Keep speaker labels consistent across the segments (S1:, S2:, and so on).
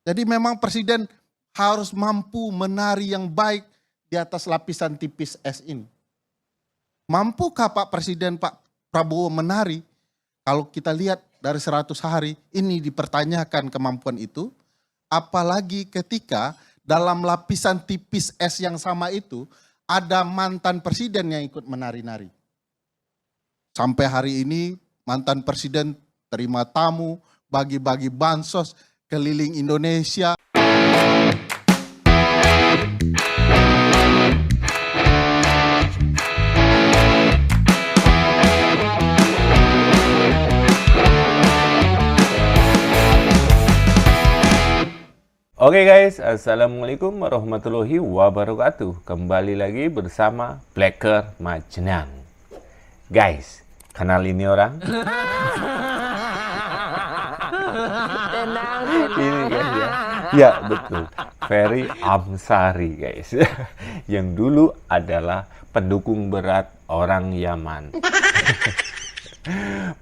S1: Jadi memang presiden harus mampu menari yang baik di atas lapisan tipis es ini. Mampukah Pak Presiden Pak Prabowo menari? Kalau kita lihat dari 100 hari ini dipertanyakan kemampuan itu. Apalagi ketika dalam lapisan tipis es yang sama itu ada mantan presiden yang ikut menari-nari. Sampai hari ini mantan presiden terima tamu, bagi-bagi bansos keliling Indonesia.
S2: Oke guys, assalamualaikum warahmatullahi wabarakatuh. Kembali lagi bersama Blacker Majenang. Guys, kenal ini orang? Ini guys ya. Ya betul, Ferry Amsari guys. Yang dulu adalah pendukung berat orang Yaman.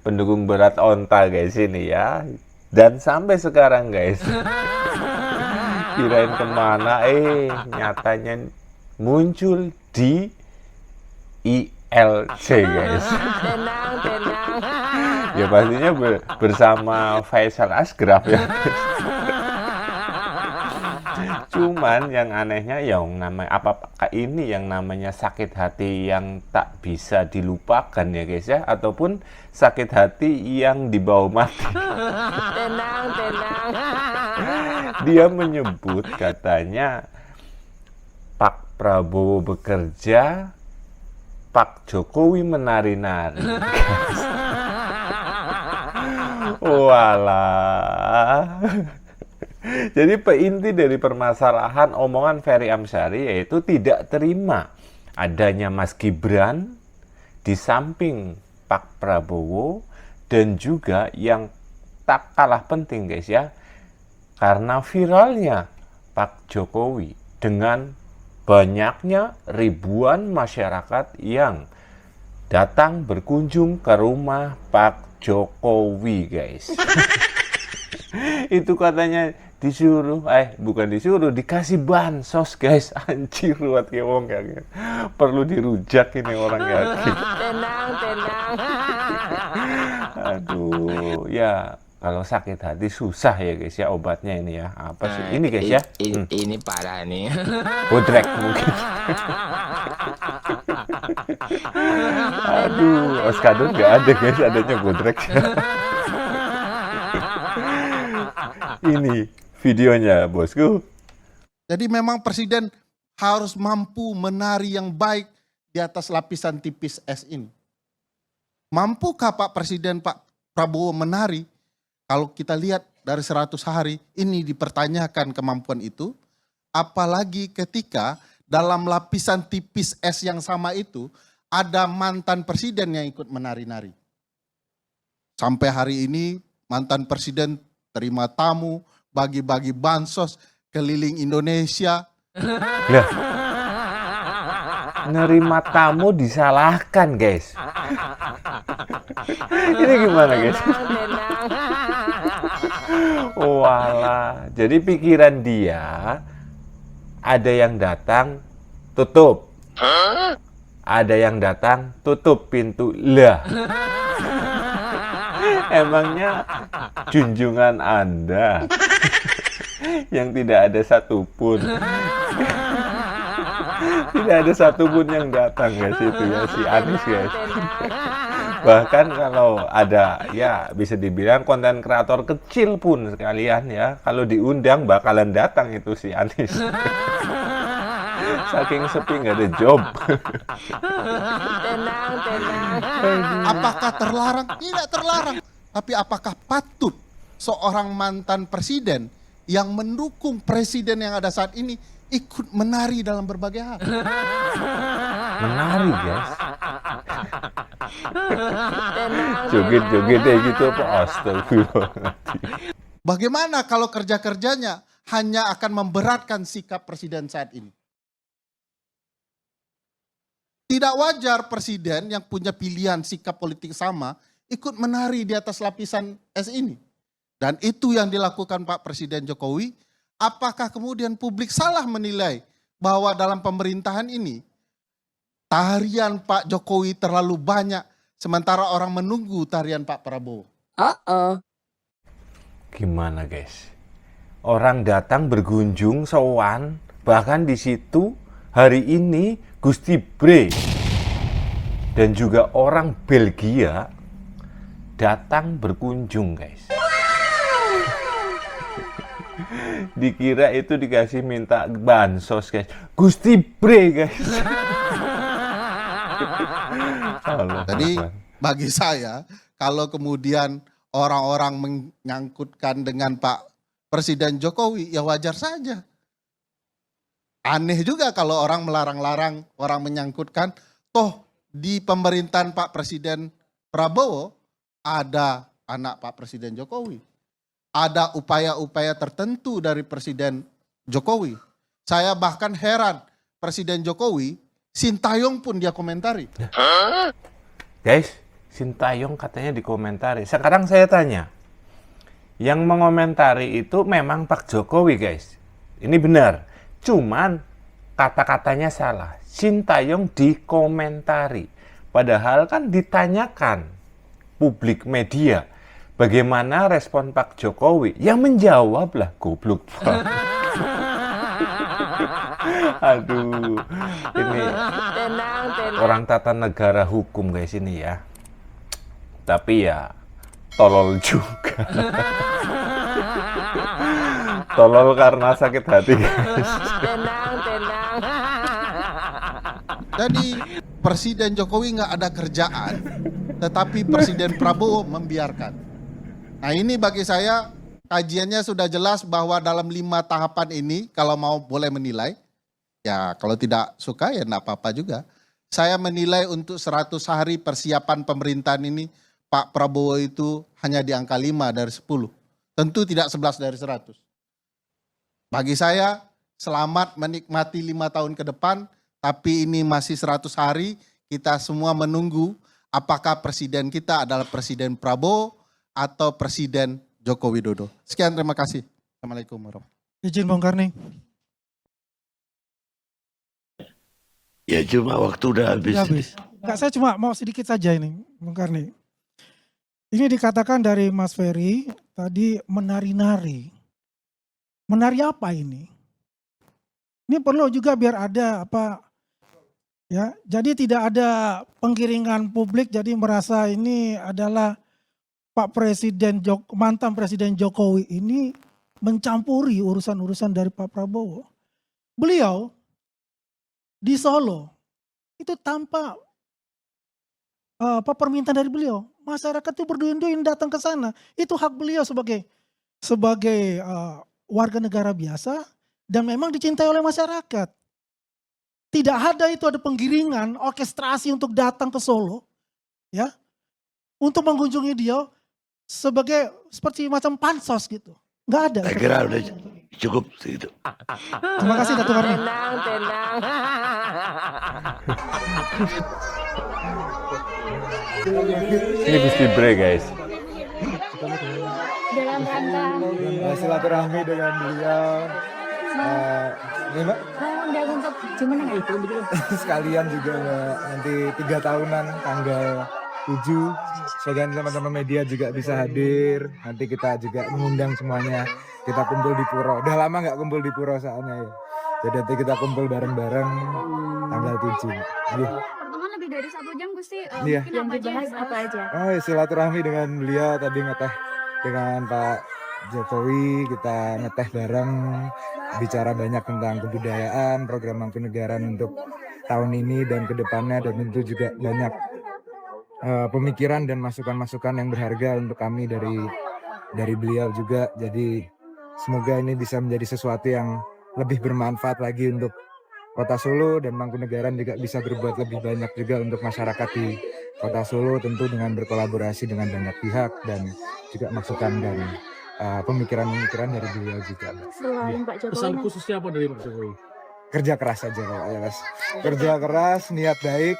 S2: Pendukung berat onta guys ini ya. Dan sampai sekarang guys. Kirain kemana, nyatanya muncul di ILC guys. Ya pastinya bersama Faisal Asgraf ya. Cuman yang anehnya yang namanya apakah ini yang namanya sakit hati yang tak bisa dilupakan ya guys ya, ataupun sakit hati yang dibawa mati. Tenang. Dia menyebut katanya Pak Prabowo bekerja, Pak Jokowi menari-nari. Walah. Jadi inti dari permasalahan omongan Ferry Amsari yaitu tidak terima adanya Mas Gibran di samping Pak Prabowo, dan juga yang tak kalah penting guys ya, karena viralnya Pak Jokowi dengan banyaknya ribuan masyarakat yang datang berkunjung ke rumah Pak Jokowi guys. Itu katanya disuruh, bukan disuruh, dikasih bansos guys. Anjir, buat kewong ya. Perlu dirujak ini orang ya. Tenang. Aduh, ya kalau sakit hati susah ya guys ya obatnya ini ya. Apa sih ini guys ya?
S3: Ini parah nih.
S2: Bodrek mungkin. Aduh, Oskadon nggak ada guys, adanya bodrek. Ini videonya bosku.
S1: Jadi memang presiden harus mampu menari yang baik di atas lapisan tipis es ini. Mampukah Pak Presiden Pak Prabowo menari? Kalau kita lihat dari 100 hari ini dipertanyakan kemampuan itu. Apalagi ketika dalam lapisan tipis es yang sama itu ada mantan presiden yang ikut menari-nari. Sampai hari ini mantan presiden terima tamu, bagi-bagi bansos keliling Indonesia.
S2: Lah, nerima tamu disalahkan guys. Ini gimana guys? Walah, jadi pikiran dia ada yang datang tutup, ada yang datang tutup pintu. Lah, emangnya junjungan Anda yang tidak ada satupun, tidak ada satupun yang datang guys itu ya, si Anies guys. Bahkan kalau ada ya bisa dibilang konten kreator kecil pun sekalian ya, kalau diundang bakalan datang itu si Anies. Saking sepi nggak ada job.
S3: Tenang.
S1: Apakah terlarang? Tidak terlarang. Tapi apakah patut seorang mantan presiden yang mendukung presiden yang ada saat ini ikut menari dalam berbagai hal?
S2: Menari guys. Joget-joget kayak gitu apa? Astagfirullahaladzim.
S1: Bagaimana kalau kerja-kerjanya hanya akan memberatkan sikap presiden saat ini? Tidak wajar presiden yang punya pilihan sikap politik sama ikut menari di atas lapisan es ini. Dan itu yang dilakukan Pak Presiden Jokowi apakah kemudian publik salah menilai bahwa dalam pemerintahan ini tarian Pak Jokowi terlalu banyak sementara orang menunggu tarian Pak Prabowo?
S2: Gimana guys? Orang datang berkunjung sowan, bahkan di situ hari ini Gusti Bre dan juga orang Belgia datang berkunjung guys. Dikira itu dikasih minta bansos guys. Gusti Bre guys.
S1: Jadi bagi saya kalau kemudian orang-orang menyangkutkan dengan Pak Presiden Jokowi, ya wajar saja. Aneh juga kalau orang melarang-larang, orang menyangkutkan, toh di pemerintahan Pak Presiden Prabowo ada anak Pak Presiden Jokowi. Ada upaya-upaya tertentu dari Presiden Jokowi. Saya bahkan heran, Presiden Jokowi, Sintayong pun dia komentari.
S2: Guys, Sintayong katanya dikomentari. Sekarang saya tanya, yang mengomentari itu memang Pak Jokowi guys. Ini benar. Cuman kata-katanya salah. Sintayong dikomentari. Padahal kan ditanyakan publik media. Bagaimana respon Pak Jokowi? Yang menjawab lah goblok. Aduh, ini orang tata negara hukum guys ini ya. Tapi ya tolol juga. Tolol karena sakit hati guys.
S1: Jadi Presiden Jokowi nggak ada kerjaan, tetapi Presiden Prabowo membiarkan. Nah ini bagi saya kajiannya sudah jelas bahwa dalam 5 tahapan ini kalau mau boleh menilai, ya kalau tidak suka ya enggak apa-apa juga. Saya menilai untuk 100 hari persiapan pemerintahan ini Pak Prabowo itu hanya di angka 5 dari 10. Tentu tidak 11 dari 100. Bagi saya selamat menikmati 5 tahun ke depan, tapi ini masih 100 hari kita semua menunggu apakah presiden kita adalah Presiden Prabowo atau Presiden Joko Widodo. Sekian, terima kasih. Assalamualaikum warahmatullahi wabarakatuh.
S3: Izin Bung Karni.
S4: Ya cuma waktu udah habis.
S3: Udah habis. Enggak, saya cuma mau sedikit saja ini, Bung Karni. Ini dikatakan dari Mas Ferry tadi menari-nari. Menari apa ini? Ini perlu juga biar ada apa ya. Jadi tidak ada penggiringan publik jadi merasa ini adalah Pak Presiden mantan Presiden Jokowi ini mencampuri urusan-urusan dari Pak Prabowo. Beliau di Solo itu tanpa permintaan dari beliau, masyarakat itu berduyun-duyun datang ke sana. Itu hak beliau sebagai warga negara biasa dan memang dicintai oleh masyarakat. Tidak ada itu ada penggiringan, orkestrasi untuk datang ke Solo, ya, untuk mengunjungi dia sebagai seperti macam pansos gitu. Nggak ada.
S4: Saya kira udah cukup segitu.
S3: Terima kasih Datuk Karni.
S5: Tenang.
S2: Ini Gusti Bre guys.
S5: Dalam rangka
S6: silaturahmi dengan beliau. Ini Mbak,
S5: undang untuk gimana nggak?
S6: sekalian juga Mbak, nanti 3 tahunan tanggal 7 sebagian teman-teman media juga bisa hadir. Nanti kita juga mengundang semuanya. Kita kumpul di Puro. Udah lama nggak kumpul di Puro soalnya ya. Jadi nanti kita kumpul bareng-bareng tanggal 7. Iya.
S5: Pertemuan lebih dari 1 jam Gusti.
S6: Iya.
S5: Mungkin apa dibahas apa aja?
S6: Oh, silaturahmi dengan beliau tadi ngeteh dengan Pak Jokowi, kita ngeteh bareng, bicara banyak tentang kebudayaan, program mangkunegaran untuk tahun ini dan kedepannya, dan tentu juga banyak pemikiran dan masukan-masukan yang berharga untuk kami dari beliau juga. Jadi semoga ini bisa menjadi sesuatu yang lebih bermanfaat lagi untuk Kota Solo, dan Mangkunegaran juga bisa berbuat lebih banyak juga untuk masyarakat di Kota Solo, tentu dengan berkolaborasi dengan banyak pihak dan juga masukan dan pemikiran-pemikiran dari beliau juga.
S5: Selain Pak Jokowi.
S7: Pesan khususnya apa dari Pak Jokowi?
S6: Kerja keras saja pokoknya Mas. Kerja keras, niat baik,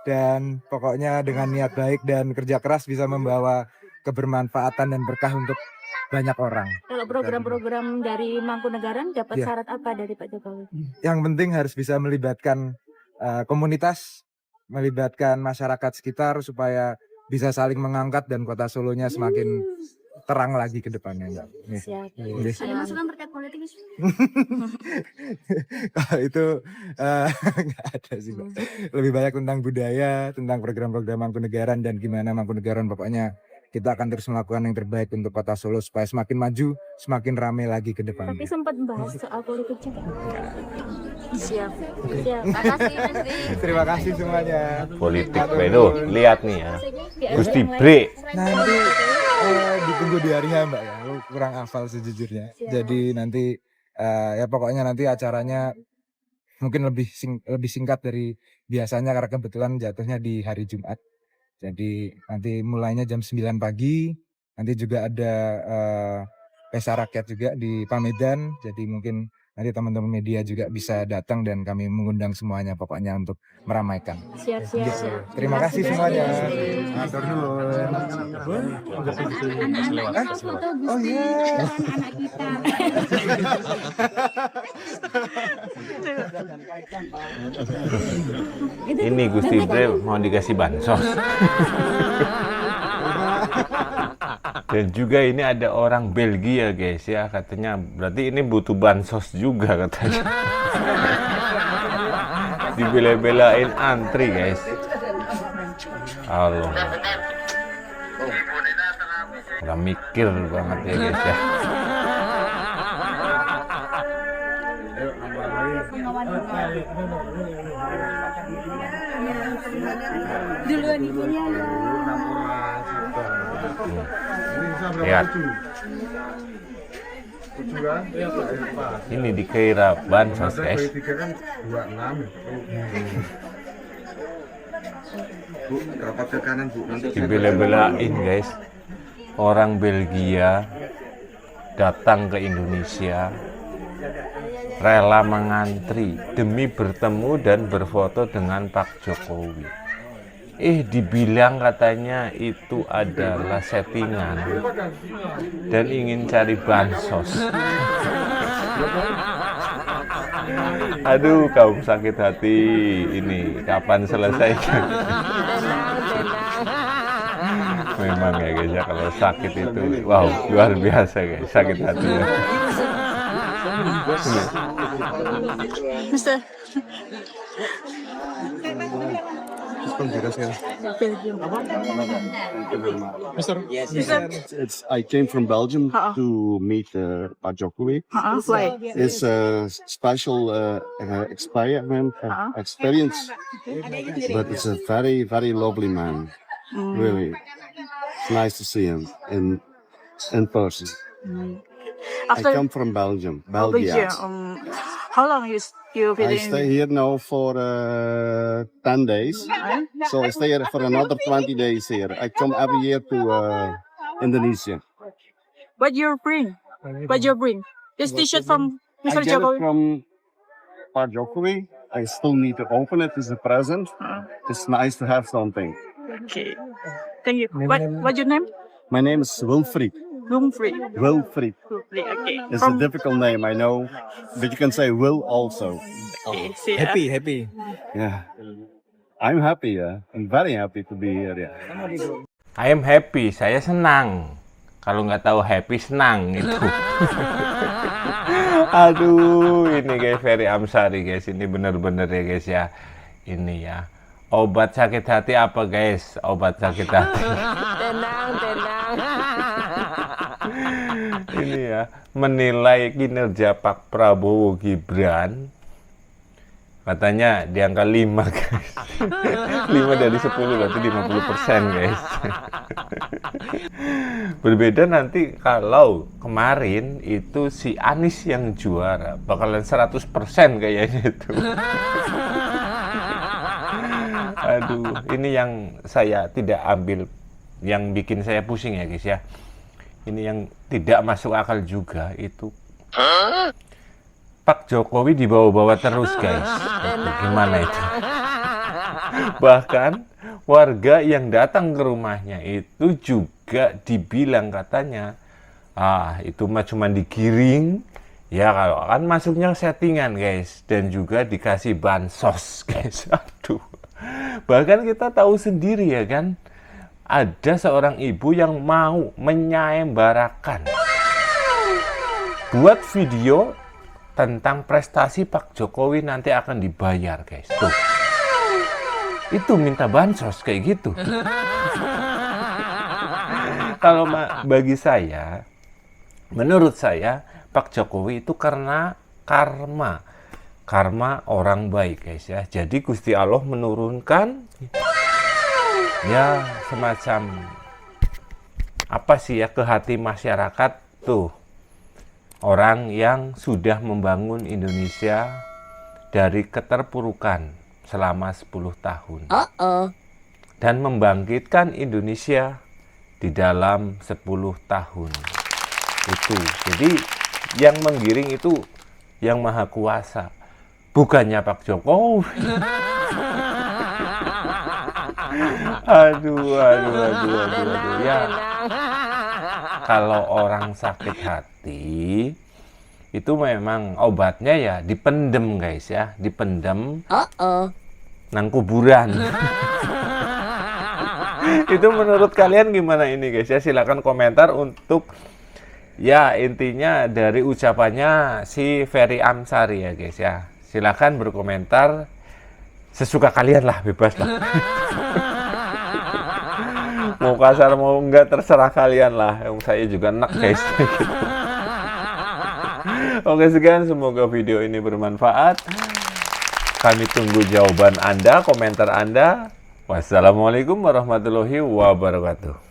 S6: dan pokoknya dengan niat baik dan kerja keras bisa membawa kebermanfaatan dan berkah untuk banyak orang.
S5: Kalau program-program dari Mangkunegaran dapat
S6: Iya.
S5: syarat apa dari Pak Jokowi?
S6: Yang penting harus bisa melibatkan komunitas, melibatkan masyarakat sekitar supaya bisa saling mengangkat dan kota Solonya semakin terang lagi ke depannya. Mbak. Nih.
S5: Siap.
S6: Nih.
S5: Ada masukan terkait politik? Gus?
S6: Kalau itu nggak ada sih, Mbak. Lebih banyak tentang budaya, tentang program-program Mangkunegaran dan gimana Mangkunegaran pokoknya kita akan terus melakukan yang terbaik untuk kota Solo supaya semakin maju, semakin ramai lagi ke
S5: Tapi
S6: depannya.
S5: sempat bahas soal politik juga. Siap. Siap. Makasih Mas Di.
S6: Terima kasih semuanya.
S2: Politik bedo, lihat nih ya. Gusti Bre.
S6: Nanti ditunggu di harinya Mbak ya. Lu kurang hafal sejujurnya.
S5: Siap.
S6: Jadi nanti ya pokoknya nanti acaranya mungkin lebih singkat dari biasanya karena kebetulan jatuhnya di hari Jumat. Jadi nanti mulainya jam 9 pagi. Nanti juga ada pesta rakyat juga di Pamedan. Jadi mungkin nanti teman-teman media juga bisa datang dan kami mengundang semuanya pokoknya untuk meramaikan.
S5: Siap.
S6: Terima kasih semuanya.
S1: Matur nuwun.
S5: Anak-anaknya mau foto Gus
S6: Oh,
S5: Di,
S6: iya.
S5: kan anak kita.
S2: Ini Gusti Bre mau dikasih bansos. Dan juga ini ada orang Belgia guys ya, katanya berarti ini butuh bansos juga katanya. Dibela-belain antri guys. Allah. Udah mikir banget ya guys ya.
S5: Duluan ibunya ya.
S2: Lihat. Ini dikira bansos guys. Dibela-belain guys. Orang Belgia datang ke Indonesia rela mengantri demi bertemu dan berfoto dengan Pak Jokowi. Dibilang katanya itu adalah settingan dan ingin cari bansos. Aduh, kaum sakit hati ini kapan selesainya? Memang ya guys ya, kalau sakit itu wow luar biasa guys, sakit hati ya.
S5: Mister.
S7: I came from Belgium to meet Pak Jokowi.
S5: Why?
S7: It's a special experiment experience, but it's a very, very lovely man. Really, it's nice to see him in person. I come from Belgium, Belgium.
S5: How long you
S7: I stay here now for 10 days, so I stay here for another 20 days here. I come every year to Indonesia.
S5: What you bring? This T-shirt from
S7: I
S5: Mr.
S7: get it
S5: Jokowi.
S7: from Pak Jokowi. I still need to open it as a present. It's nice to have something.
S5: Okay. Thank you. What your name?
S7: My name is Wilfried.
S5: Humphrey.
S7: Wilfried.
S5: Okay.
S7: It's a difficult name, I know, but you can say Will also.
S6: Happy.
S7: Yeah. I'm happy, yeah. I'm very happy to be here, yeah.
S2: I am happy, saya senang. Kalau nggak tahu happy, senang itu. Aduh, ini guys, Ferry Amsari guys, ini bener-bener ya guys ya. Ini ya, obat sakit hati apa guys? Obat sakit hati.
S5: Tenang.
S2: Ini ya, menilai kinerja Pak Prabowo Gibran. Katanya di angka 5 guys. 5 dari 10 berarti 50% guys. Berbeda nanti kalau kemarin itu si Anies yang juara, bakalan 100% kayaknya itu. Aduh, ini yang saya tidak ambil, yang bikin saya pusing ya guys ya. Ini yang tidak masuk akal juga itu. Pak Jokowi dibawa-bawa terus guys. Gimana itu? Bahkan warga yang datang ke rumahnya itu juga dibilang katanya Itu mah cuma digiring. Ya kalau kan masuknya settingan guys. Dan juga dikasih bansos guys. Aduh. Bahkan kita tahu sendiri ya kan. Ada seorang ibu yang mau menyayembarakan. Buat video tentang prestasi Pak Jokowi nanti akan dibayar guys. Tuh. Itu minta bansos kayak gitu. Kalau bagi saya, menurut saya, Pak Jokowi itu karena karma orang baik guys ya. Jadi Gusti Allah menurunkan ya semacam apa sih ya ke hati masyarakat tuh orang yang sudah membangun Indonesia dari keterpurukan selama 10 tahun dan membangkitkan Indonesia di dalam 10 tahun itu. Jadi yang menggiring itu yang Maha Kuasa, bukannya Pak Jokowi. Aduh. Ya, kalau orang sakit hati itu memang obatnya ya dipendem guys ya, dipendem nang kuburan. Itu menurut kalian gimana ini guys ya? Silakan komentar untuk ya intinya dari ucapannya si Ferry Amsari ya guys ya. Silakan berkomentar sesuka kalian lah, bebas lah. Mau kasar mau enggak terserah kalian lah. Saya juga enak guys. Oke sekian, semoga video ini bermanfaat. Kami tunggu jawaban Anda, komentar Anda. Wassalamualaikum warahmatullahi wabarakatuh.